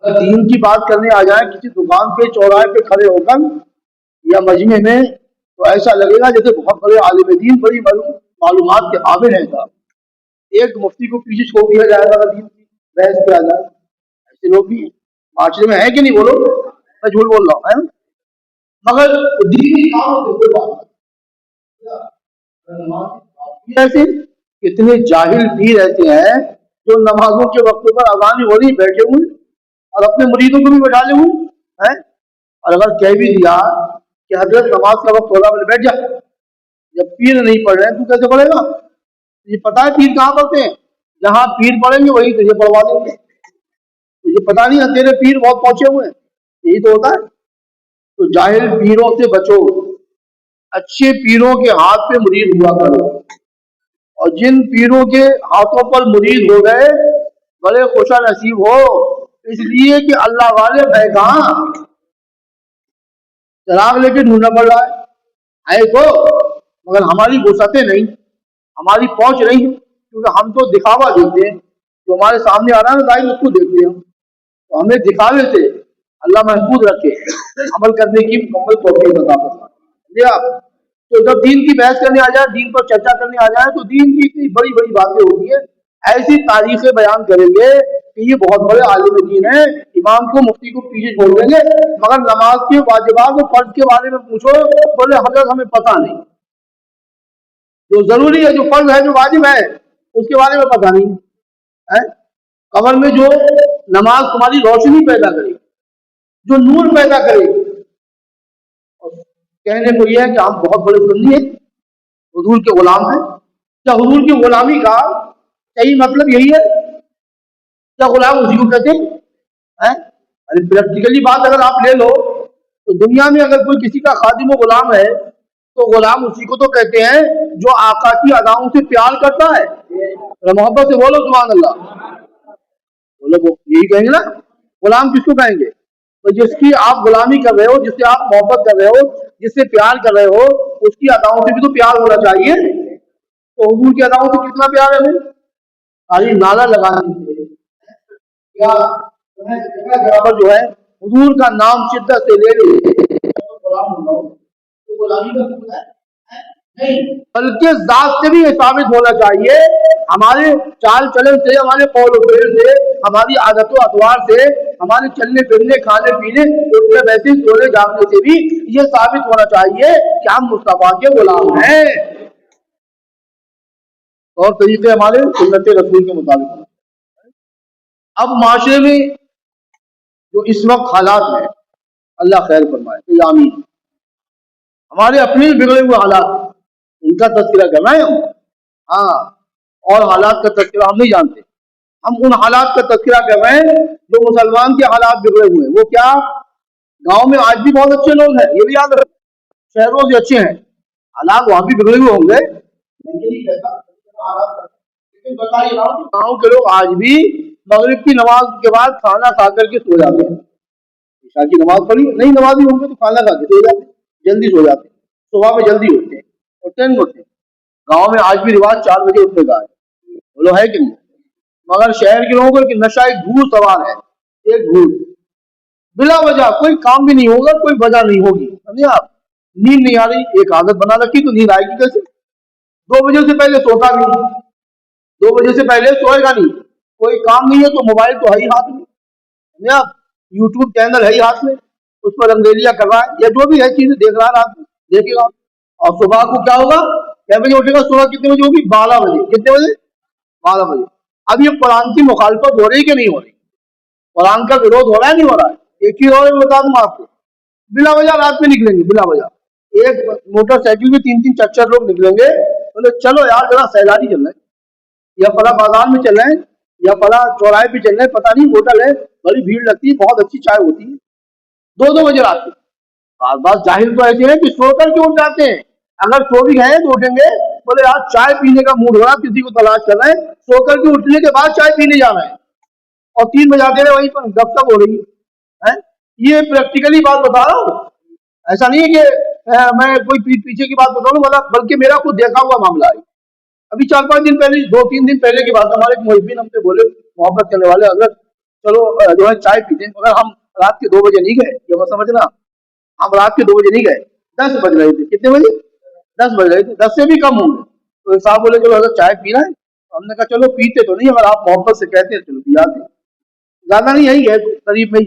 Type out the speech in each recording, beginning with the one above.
اگر دین کی بات کرنے آ جائیں کسی دکان پہ چوراہے پہ کھڑے ہو کر یا مجمع میں تو ایسا لگے گا جیسے بہت بڑے عالم دین بڑی معلومات کے حامل ہیں صاحب۔ ایک مفتی کو پیچھے چھوڑ دیا جائے گا دین کی بحث پہ آ جائے، ایسے لوگ بھی معاشرے میں ہیں کہ نہیں بولو؟ میں جھوٹ بول رہا ہوں مگر دینی کام ایسے کتنے جاہل پیر ایسے ہیں جو نمازوں کے وقت پر اذان ہو رہی بیٹھے ہوئے اور اپنے مریدوں کو بھی بٹھا لے ہوئے ہیں، اور اگر کہہ بھی دیا کہ حضرت نماز کا وقت ہو رہا ہے بیٹھ جا، جب پیر نہیں پڑھ رہے تو کیسے پڑھے گا؟ یہ پتا ہے پیر کہاں پڑھتے ہیں؟ جہاں پیر پڑھیں گے وہی تجھے پڑھوا دیں گے، تجھے پتا نہیں ہے تیرے پیر بہت پہنچے ہوئے ہیں، یہی تو ہوتا ہے۔ تو جاہل پیروں سے بچو، اچھے پیروں کے ہاتھ پہ مرید ہوا کرو، اور جن پیروں کے ہاتھوں پر مرید ہو گئے بڑے خوش نصیب ہو، اس لیے کہ اللہ والے ہے کہاں، چراغ لے کے ڈھونڈنا پڑ رہا ہے تو مگر ہماری وسعتیں نہیں، ہماری پہنچ نہیں، کیونکہ ہم تو دکھاوا دیتے ہیں، جو ہمارے سامنے آ رہا ہے نا ظاہر اس کو دیکھتے ہیں، تو ہمیں دکھاوے سے اللہ محفوظ رکھے، عمل کرنے کی مکمل توفیق عطا فرمائے۔ تو جب دین کی بحث کرنے آ جائے، دین پر چرچا کرنے آ جائے تو دین کی اتنی بڑی بڑی باتیں ہوتی ہیں، ایسی تاریخیں بیان کریں گے کہ یہ بہت بڑے عالم دین ہیں، امام کو مفتی کو پیچھے چھوڑ دیں گے، مگر نماز کے واجبات و فرض کے بارے میں پوچھو بولے حضرت ہمیں پتہ نہیں، جو ضروری ہے جو فرض ہے جو واجب ہے اس کے بارے میں پتہ نہیں ہے۔ قبر میں جو نماز تمہاری روشنی پیدا کرے، جو نور پیدا کرے، کہنے کو یہ ہے کہ ہم بہت بڑے سنی ہیں، حضور کے غلام ہیں، کیا حضور کی غلامی کا صحیح مطلب یہی ہے؟ کیا غلام اسی کو کہتے ہیں؟ ارے پریکٹیکلی بات اگر آپ لے لو تو دنیا میں اگر کوئی کسی کا خادم و غلام ہے تو غلام اسی کو تو کہتے ہیں جو آقا کی اداؤں سے پیار کرتا ہے، محبت سے بولو سبحان اللہ، بولو یہی کہیں گے نا، غلام کس کو کہیں گے؟ تو جس کی آپ غلامی کر رہے ہو، جس سے آپ محبت کر رہے ہو، جس سے پیار کر رہے ہو، اس کی اداؤں سے بھی تو پیار ہونا چاہیے۔ تو حضور کی اداؤں سے کتنا پیار ہے ہمیں؟ خالی نعرہ لگانا کیا جگہ پر جو ہے حضور کا نام شدت سے لے لے بلکہ ذات سے بھی یہ ثابت ہونا چاہیے، ہمارے چال چلن سے، ہمارے قول و فعل سے، ہماری عادت و اطوار سے، ہمارے چلنے پھرنے کھانے پینے اٹھنے بیٹھنے سونے جاگنے سے بھی یہ ثابت ہونا چاہیے کہ ہم مصطفیٰ کے غلام ہیں، اور طریقے ہمارے سنت رسول کے مطابق۔ اب معاشرے میں جو اس وقت حالات ہیں اللہ خیر فرمائے کہ آمین، ہمارے اپنے بگڑے ہوئے حالات ان کا تذکرہ کرنا ہے ہم، ہاں، اور حالات کا تذکرہ ہم نہیں جانتے، ہم ان حالات کا تذکرہ کر رہے ہیں جو مسلمان کے حالات بگڑے ہوئے ہیں۔ وہ کیا؟ گاؤں میں آج بھی بہت اچھے لوگ ہیں، یہ بھی یاد رکھیں، شہروں سے اچھے ہیں، حالات وہاں بھی بگڑے ہوئے ہوں گے، لیکن بتائیے گاؤں کے لوگ آج بھی مغرب کی نماز کے بعد کھانا کھا کر کے سو جاتے ہیں، عشاء کی نماز پڑھی نہیں نمازی ہوں گے تو کھانا کھا کے سو جاتے ہیں، جلدی سو جاتے ہیں، صبح میں جلدی اٹھتے ہیں اور ٹائم اٹھتے ہیں۔ گاؤں میں آج بھی رواج 4 بجے اٹھنے کا ہے، بولو ہے کہ نہیں؟ مگر شہر کے لوگوں کو ایک نشہ، ایک بھوت سوار ہے، ایک بھوت، بلا وجہ کوئی کام بھی نہیں ہوگا، کوئی وجہ نہیں ہوگی، سمجھے آپ؟ نیند نہیں آ رہی، ایک عادت بنا رکھی تو نیند آئے گی کیسے؟ 2 بجے سے پہلے سوتا نہیں، 2 بجے سے پہلے سوئے گا نہیں، کوئی کام نہیں ہے تو موبائل تو ہے ہی ہاتھ میں، سمجھے آپ؟ یوٹیوب چینل ہے ہی ہاتھ میں، اس پر انگریزیاں کر رہا ہے یا جو بھی ہے چیزیں دیکھ رہا ہے رات میں، دیکھے گا، اور صبح کو کیا ہوگا؟ کیا بجے اٹھے گا؟ صبح کتنے بجے ہوگی؟ 12 بجے، کتنے بجے؟ 12 بجے۔ اب یہ قرآن کی مخالفت ہو رہی کہ نہیں ہو رہی؟ قرآن کا وروध ہو رہا ہے نہیں ہو رہا ہے؟ ایک ہی اور بتا دوں آپ کو، بلا وجہ رات میں نکلیں گے، بلا وجہ ایک موٹر سائیکل میں 3 4 لوگ نکلیں گے، بولے چلو یار ذرا سیلانی چل رہے ہیں یا فلاں بازار میں چل رہے ہیں یا فلاں چوراہے پہ چل رہے ہیں، پتہ نہیں ہوٹل ہے، بڑی بھیڑ لگتی ہے، بہت اچھی چائے ہوتی ہے، 2 بجے رات میں۔ بعض جاہل تو ایسے ہیں کہ سو کر کے اٹھ جاتے ہیں، اگر سو بھی گئے تو اٹھیں گے، بولے یار چائے پینے کا موڈ ہو رہا، کسی کو تلاش کر رہے ہیں، سو کر کے اٹھنے کے بعد چائے پینے جا رہے ہیں، اور 3 بجے آتے رہے وہیں پر گپ سپ ہو رہی ہے۔ یہ پریکٹیکلی بات بتا رہا ہوں، ایسا نہیں ہے کہ میں کوئی پیچھے کی بات بتا رہا ہوں، بلکہ میرا خود دیکھا ہوا معاملہ ہے۔ ابھی 4 5 دن پہلے، 2 3 دن پہلے کی بات، ہمارے محبین ہم سے بولے، محبت کرنے والے، حضرت चलो जो है चाय पीते हैं, मगर हम रात के 2 बजे नहीं गए, ये मत समझना। हम रात के 2 बजे नहीं गए, 10 बज रहे थे। कितने बजे? 10 बज रहे थे, 10 से भी कम होंगे। तो एक साहब बोले चलो अगर चाय पीना है, तो हमने कहा चलो पीते तो नहीं, अगर आप मोहब्बत से कहते हैं चलो पिया दें। ज्यादा नहीं, यही है करीब में ही।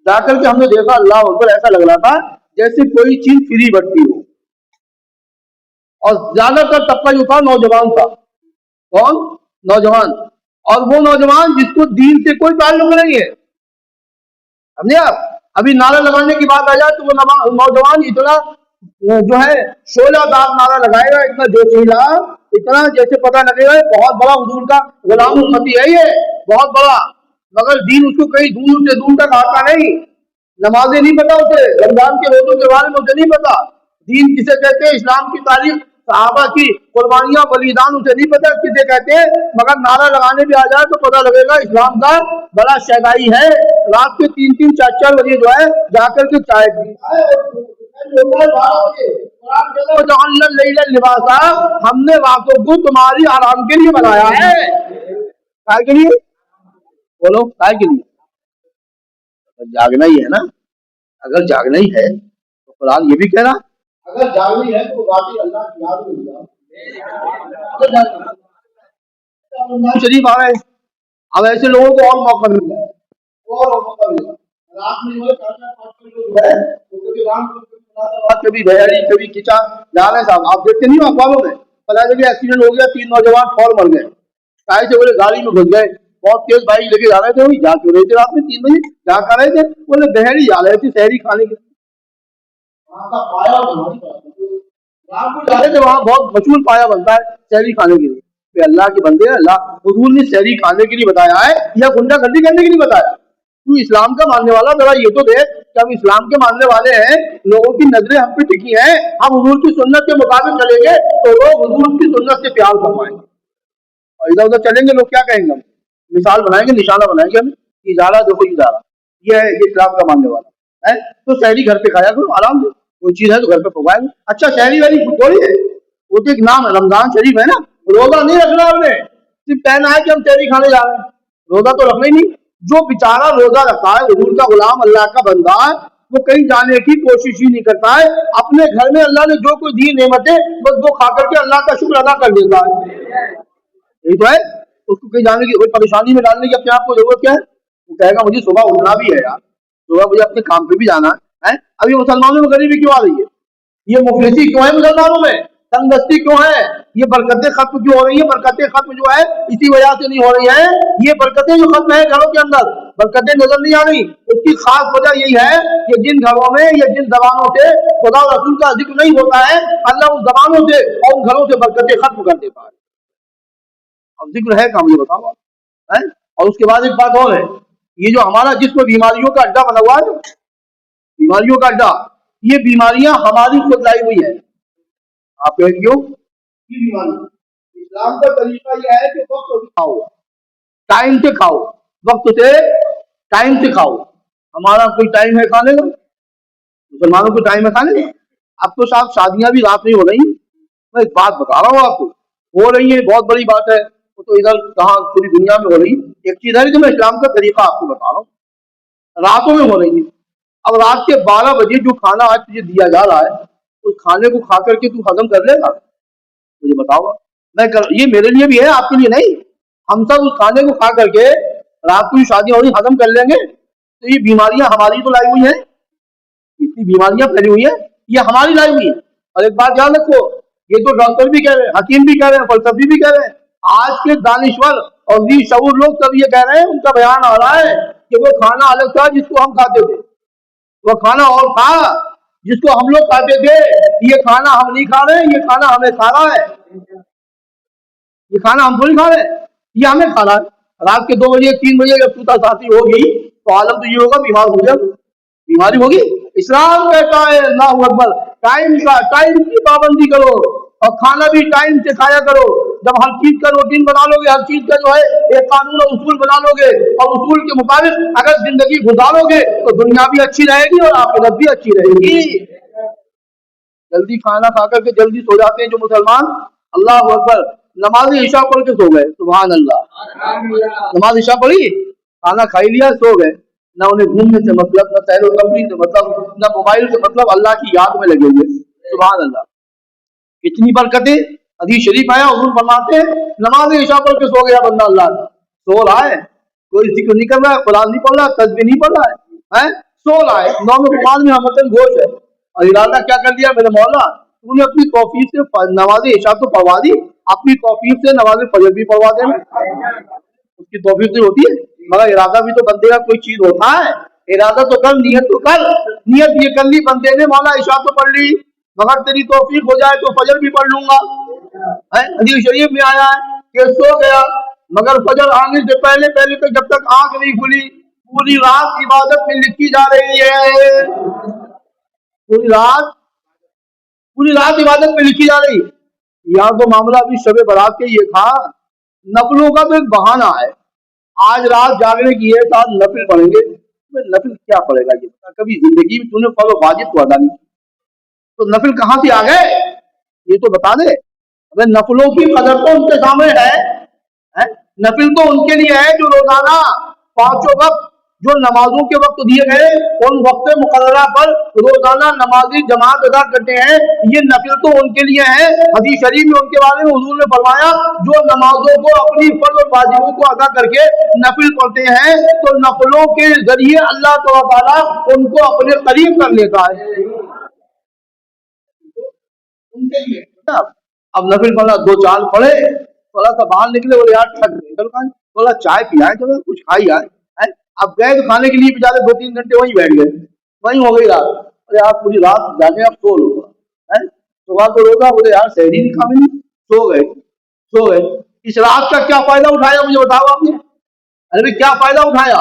जाकर के हमने देखा, अल्लाह अकबर, ऐसा लग रहा था जैसे कोई चीज फ्री बढ़ती हो। और ज्यादातर तबका जो था नौजवान था। कौन? नौजवान। और वो नौजवान जिसको दीन से कोई ताल्लुक नहीं है, समझे आप? अभी नारा लगाने की बात आ जाए तो वो नौजवान इतना जो है शोलादार नारा लगाएगा, इतना जोशीला, इतना जैसे पता लगेगा बहुत बड़ा हुजूर का गुलाम उम्मती है ये, बहुत बड़ा। मगर दीन उसको कहीं दूर से दूर तक आता नहीं। नमाजें नहीं पता उसे, रमजान के रोजों के बारे में उसे नहीं पता, दीन किसे कहते हैं, इस्लाम की तारीफ, सहाबा की कुर्बानियां, बलिदान उसे नहीं पता किसे कहते हैं। मगर नारा लगाने भी आ जाए तो पता लगेगा इस्लाम का बड़ा शहदाई है। रात के 3-3, 4-4 बजे जो है जाकर के चाय पीता है। लिबासा, हमने रातों को तुम्हारी आराम के लिए बनाया है। काय के लिए? बोलो, काय के लिए? जागना ही है ना। अगर जागना ही है तो कुरान ये भी कह रहा, अगर जागनी है तो वाकई अल्लाह की याद में हो जाओ। शरीफ आ गए, अब ऐसे लोगों को और मौका मिल रहा है, और मौका मिल रहा है। रात में जो है कभी भैयारी, कभी खिंचा जा रहे साहब, आप देखते नहीं हो अखबारों में, पता जगह एक्सीडेंट हो गया, 3 नौजवान फौर मर गए। काहे से? बोले गाड़ी में घुस गए, बहुत तेज बाइक लेके जा रहे थे, वही जा क्यों रहे थे रात में 3 बजे, जा कर रहे थे? बोले बहरी जा रहे थे शहरी खाने के, वहाँ का पाया जा रहे थे, वहाँ बहुत मशहूर पाया बनता है शहरी खाने के लिए। अल्लाह के बंदे, अल्लाह हुजूर ने शहरी खाने के लिए बताया है या गुंडागर्दी करने के लिए बताया? तू इस्लाम का मानने वाला जरा ये तो देख कि हम इस्लाम के मानने वाले हैं, लोगों की नजरें हम पे टिकी हैं, हम हुजूर की सुन्नत के मुताबिक चलेंगे तो लोग हुजूर की सुन्नत से प्यार फरमाएंगे। और इधर उधर चलेंगे लोग क्या कहेंगे? हम मिसाल बनाएंगे, निशाना बनाएंगे, हम इजारा देखो इजारा, ये है, ये इस्लाम का मानने वाला है। तो शहरी घर पे खाया करो आराम से, कोई चीज है तो घर पे पकाएंगे। अच्छा शहरी वाली थोड़ी है, वो तो एक नाम है, रमजान शरीफ है ना, रोजा नहीं रखना आपने, सिर्फ कहना है कि हम शहरी खाने जा रहे हैं, रोजा तो रखना ही नहीं। जो बेचारा रोजा रखता है, हुजूर का गुलाम, अल्लाह का बंदा, वो कहीं जाने की कोशिश ही नहीं करता है। अपने घर में अल्लाह ने जो कोई दी नेमतें, बस वो खा करके अल्लाह का शुक्र अदा कर देता है। यही तो है, उसको कहीं जाने की, कोई परेशानी में डालने की अपने आप को जरूरत क्या है? वो कहेगा मुझे सुबह उठना भी है यार, सुबह मुझे अपने काम पे भी जाना है। अभी मुसलमानों में गरीबी क्यों आ रही है? ये मुफलिसी क्यों है मुसलमानों में? तंगदस्ती क्यों है? ये बरकतें खत्म क्यों हो रही है? बरकतें खत्म जो है इसी वजह से नहीं हो रही है। ये बरकतें जो खत्म है घरों के अंदर, बरकतें नजर नहीं आ रही, उसकी खास वजह यही है कि जिन घरों में या जिन जबानों से खुदा और रसूल का जिक्र नहीं होता है, अल्लाह उन जबानों से और उन घरों से बरकतें खत्म कर देता है। अब जिक्र है कहाँ, मुझे बताओ है? और उसके बाद एक बात और है, ये जो हमारा जिसमें बीमारियों का अड्डा बना हुआ है, बीमारियों का अड्डा, ये बीमारियां हमारी खुद लाई हुई है। आप कहेंगे क्यों? ये बीमारी, इस्लाम का तरीका यह है कि वक्त से खाओ, टाइम से खाओ, वक्त से, टाइम से खाओ। हमारा कोई टाइम है खाने का? मुसलमानों को टाइम है खाने का? अब तो साहब शादियां भी रात में हो रही, मैं एक बात बता रहा हूँ आपको, हो रही है, बहुत बड़ी बात है, वो तो इधर कहाँ पूरी दुनिया में हो रही। एक चीज है कि मैं इस्लाम का तरीका आपको बता रहा हूँ, रातों में हो रही है। अब रात के 12 बजे जो खाना आज तुझे दिया जा रहा है, उस खाने को खा करके तू हजम कर लेगा? मुझे बताओ। ये मेरे लिए भी है, आपके लिए नहीं। हम सब उस खाने को खा करके रात को शादियां हो रही हजम कर लेंगे, तो ये बीमारियां हमारी तो लाई हुई है, इतनी बीमारियां फैली हुई है, ये हमारी लाई हुई है। और एक बात ध्यान रखो, ये तो डॉक्टर भी कह रहे हैं, हकीम भी कह रहे हैं, फलसफी भी कह रहे हैं, आज के दानिश्वर और वी शऊर लोग सब ये कह रहे हैं, उनका बयान आ रहा है कि वो खाना अलग था जिसको हम खाते थे, वो खाना और था जिसको हम लोग खाते थे। ये खाना हम नहीं खा रहे, ये खाना हमें खा रहा है, ये खाना हम थोड़ी खा रहे, ये हमें खा रहा है। रात के 2 बजे 3 बजे जब सूता साथी होगी तो आलम तो ये होगा बीमार हो गया, बीमारी होगी। इस्लाम कहता है अल्लाह अकबर, टाइम की पाबंदी करो और खाना भी टाइम से खाया करो। जब हर चीज का रूटीन बना लोगे, हर चीज का जो है एक कानून और उसूल बना लोगे और उसूल के मुताबिक अगर जिंदगी गुजारोगे तो दुनिया भी अच्छी रहेगी और आखिरत भी अच्छी रहेगी। जल्दी खाना खा करके जल्दी सो जाते हैं जो मुसलमान, अल्लाह अकबर, नमाज ईशा पढ़ के सो गए, सुभान अल्लाह, नमाज ईशा पढ़ी, खाना खा ही लिया, सो गए, ना उन्हें घूमने से मतलब, ना सैर तफरीह से मतलब, ना मोबाइल से मतलब, अल्लाह की याद में लगे हुए। सुभान अल्लाह, कितनी बरकतें। हदीस शरीफ आया, हुजूर फरमाते हैं नमाज इशा पढ़ के सो गया बंदा, अल्लाह सो रहा है, कोई जिक्र नहीं कर रहा है, कुरान नहीं पढ़ रहा है, तस्बीह नहीं पढ़ रहा है, सो रहा है, नौम कुरान में हमतन गोश है, और इरादा क्या कर लिया, मेरे मौला तूने अपनी तौफीक से नमाज इशा तो पढ़वा दी, अपनी तौफीक से नमाज फजर भी पढ़वा देना। उसकी तौफीक नहीं होती है, मगर इरादा भी तो बंदे का कोई चीज होता है। इरादा तो कर, नियत तो कर, नियत ये कर ली बंदे ने, मौला इशा तो पढ़ ली, मगर तेरी तौफीक हो जाए तो फजर भी पढ़ लूंगा। हदीस शरीफ में आया है कि सो गया, मगर फजर आने से पहले पहले तक जब तक आंख नहीं खुली, पूरी रात इबादत में लिखी जा रही है, पूरी रात, पूरी रात इबादत में लिखी जा रही है। यहाँ तो मामला अभी शबे बारात के ये था, नफलों का तो एक बहाना है, आज रात जागने की है, साथ नफिल पढ़ेंगे। नफिल क्या पड़ेगा ये बता, कभी जिंदगी में तूने फर्ज वाजिब तो अदा नहीं, तो नफिल कहाँ से आ गए ये तो बता दे। अबे नफलों की कदर तो उनके सामने है? नफिल तो उनके लिए है जो रोजाना पांचों वक्त, जो नमाजों के वक्त दिए गए उन वक्त मुकर्ररा पर रोजाना नमाजी जमात अदा करते हैं, ये नफिल तो उनके लिए है। हदीस शरीफ में उनके बारे में हुजूर ने फरमाया, जो नमाजों को अपनी फर्ज और वाजिबों को अदा करके नफिल पढ़ते हैं, तो नफलों के जरिए अल्लाह तआला उनको अपने करीब कर लेता है, उनके लिए। अब नफिल पढ़ा, दो चाल पढ़े, थोड़ा सा बाहर निकले, बोले यार थक गए, चलो थोड़ा चाय पियाए, चलो कुछ खाई आए। अब गए तो खाने के लिए बेचारे 2-3 घंटे वहीं बैठ गए, वहीं हो गई रात। अरे आप पूरी रात जाके आप सो लो, सुबह को रोका, बोले यार सहरी नहीं खा मिली, सो गए, सो गए। इस रात का क्या फायदा उठाया मुझे बताओ आपने? अरे भाई क्या फायदा उठाया?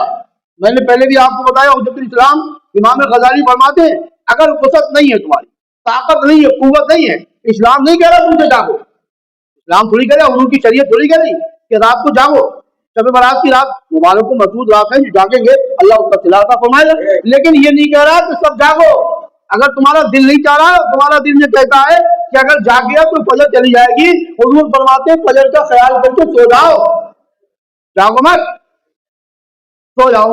मैंने पहले भी आपको बताया, हुज्जतुल इस्लाम इमाम गजाली फरमाते हैं, अगर वसत नहीं है, तुम्हारी ताकत नहीं है, कुव्वत नहीं है, इस्लाम नहीं कह रहा तुमसे जागो, इस्लाम थोड़ी कह रहा, उनकी शरीयत थोड़ी कह रही कि रात को जागो, शब बारात की रात मुबारक को महसूद रात है, जो जागेंगे अल्लाह उसका सिलाता फरमाएगा, लेकिन ये नहीं कह रहा कि सब जागो। अगर तुम्हारा दिल नहीं चाह रहा, तुम्हारा दिल ये कहता है कि अगर जाग गया तो फजर चली जाएगी, हुजूर फरमाते हैं फजर का ख्याल करके सो जाओ, जागो मत, सो जाओ।